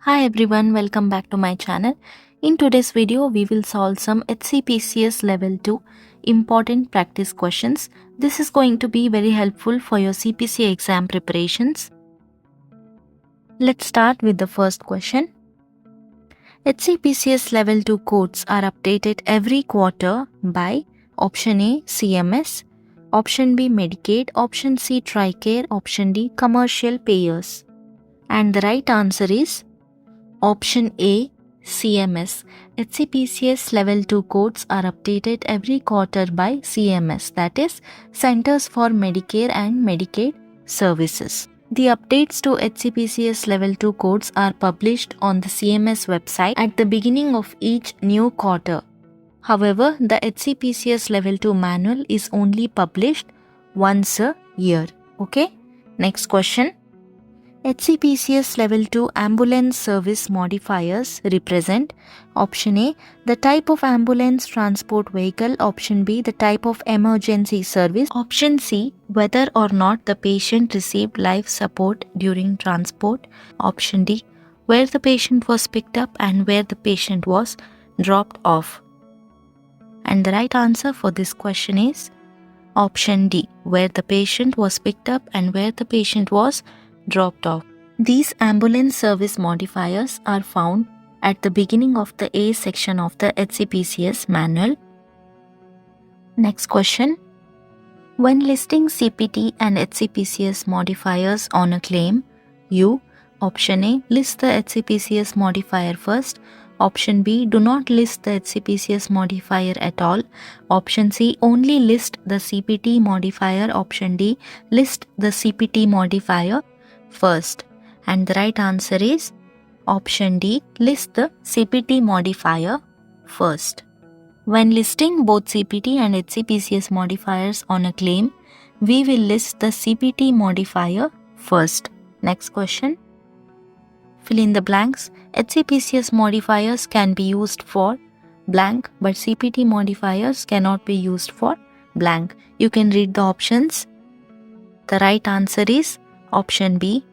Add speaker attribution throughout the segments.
Speaker 1: Hi everyone, welcome back to my channel. In today's video, we will solve some HCPCS Level 2 important practice questions. This is going to be very helpful for your CPC exam preparations. Let's start with the first question. HCPCS Level 2 codes are updated every quarter by option A, CMS, option B, Medicaid, option C, TRICARE, option D, commercial payers. And the right answer is option A, CMS. HCPCS Level 2 codes are updated every quarter by CMS, that is, Centers for Medicare and Medicaid Services. The updates to HCPCS Level 2 codes are published on the CMS website at the beginning of each new quarter. However, the HCPCS Level 2 manual is only published once a year. Okay? Next question. HCPCS Level 2 ambulance service modifiers represent option A, the type of ambulance transport vehicle, option B, the type of emergency service, option C, whether or not the patient received life support during transport, option D, where the patient was picked up and where the patient was dropped off. And the right answer for this question is option D, where the patient was picked up and where the patient was dropped off. These ambulance service modifiers are found at the beginning of the A section of the HCPCS manual. Next question. When listing CPT and HCPCS modifiers on a claim, you, option A, list the HCPCS modifier first, option B, do not list the HCPCS modifier at all, option C, only list the CPT modifier, option D, list the CPT modifier first. And the right answer is option D, list the CPT modifier first. When listing both CPT and HCPCS modifiers on a claim, we will list the CPT modifier first. Next question. Fill in the blanks. HCPCS modifiers can be used for blank, but CPT modifiers cannot be used for blank. You can read the options. The right answer is option B.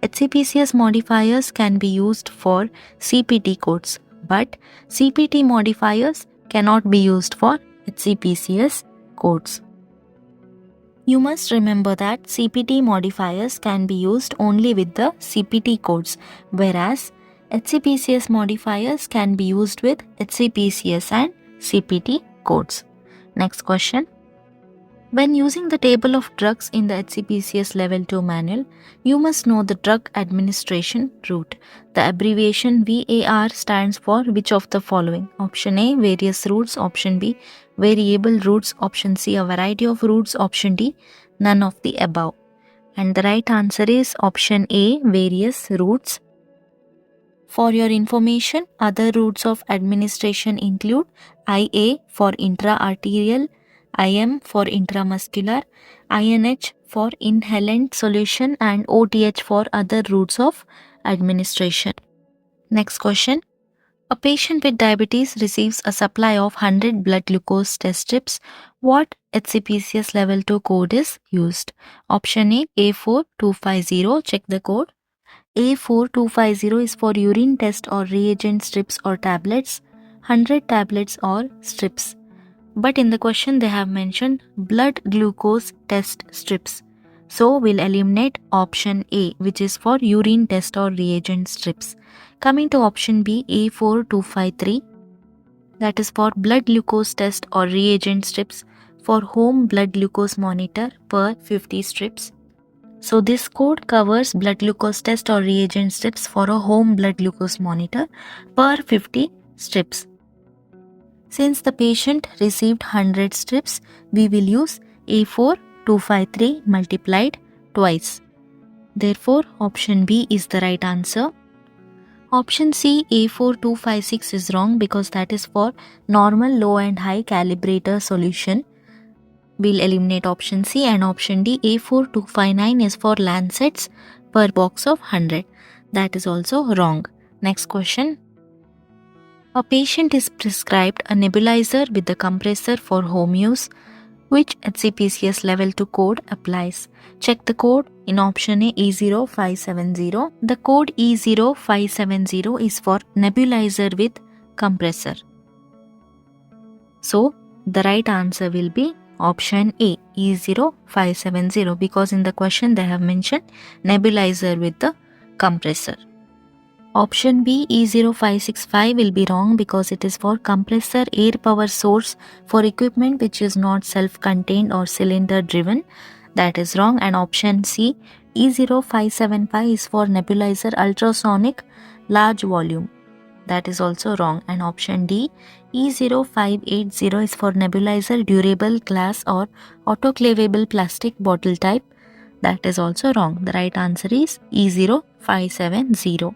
Speaker 1: HCPCS modifiers can be used for CPT codes, but CPT modifiers cannot be used for HCPCS codes. You must remember that CPT modifiers can be used only with the CPT codes, whereas HCPCS modifiers can be used with HCPCS and CPT codes. Next question. When using the table of drugs in the HCPCS Level 2 manual, you must know the drug administration route. The abbreviation VAR stands for which of the following? Option A, various routes, option B, variable routes, option C, a variety of routes, option D, none of the above. And the right answer is option A, various routes. For your information, other routes of administration include IA for intra-arterial, IM for intramuscular, INH for inhalant solution, and OTH for other routes of administration. Next question. A patient with diabetes receives a supply of 100 blood glucose test strips. What HCPCS Level 2 code is used? Option A, A4250. Check the code. A4250 is for urine test or reagent strips or tablets, 100 tablets or strips. But in the question they have mentioned blood glucose test strips. So we'll eliminate option A, which is for urine test or reagent strips. Coming to option B, A4253, that is for blood glucose test or reagent strips for home blood glucose monitor per 50 strips. So this code covers blood glucose test or reagent strips for a home blood glucose monitor per 50 strips. Since the patient received 100 strips, we will use A4253 multiplied twice. Therefore, option B is the right answer. Option C, A4256 is wrong because that is for normal, low and high calibrator solution. We'll eliminate option C, and option D, A4259 is for lancets per box of 100. That is also wrong. Next question. A patient is prescribed a nebulizer with the compressor for home use. Which HCPCS Level II code applies? Check the code. In option A, E0570. The code E0570 is for nebulizer with compressor. So, the right answer will be option A, E0570, because in the question they have mentioned nebulizer with the compressor. Option B, E0565 will be wrong because it is for compressor air power source for equipment which is not self-contained or cylinder driven. That is wrong. And option C, E0575 is for nebulizer ultrasonic large volume. That is also wrong. And option D, E0580 is for nebulizer durable glass or autoclavable plastic bottle type. That is also wrong. The right answer is E0570.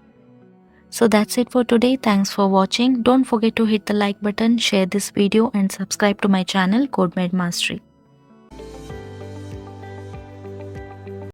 Speaker 1: So that's it for today. Thanks for watching. Don't forget to hit the like button, share this video and subscribe to my channel CodeMed Mastery.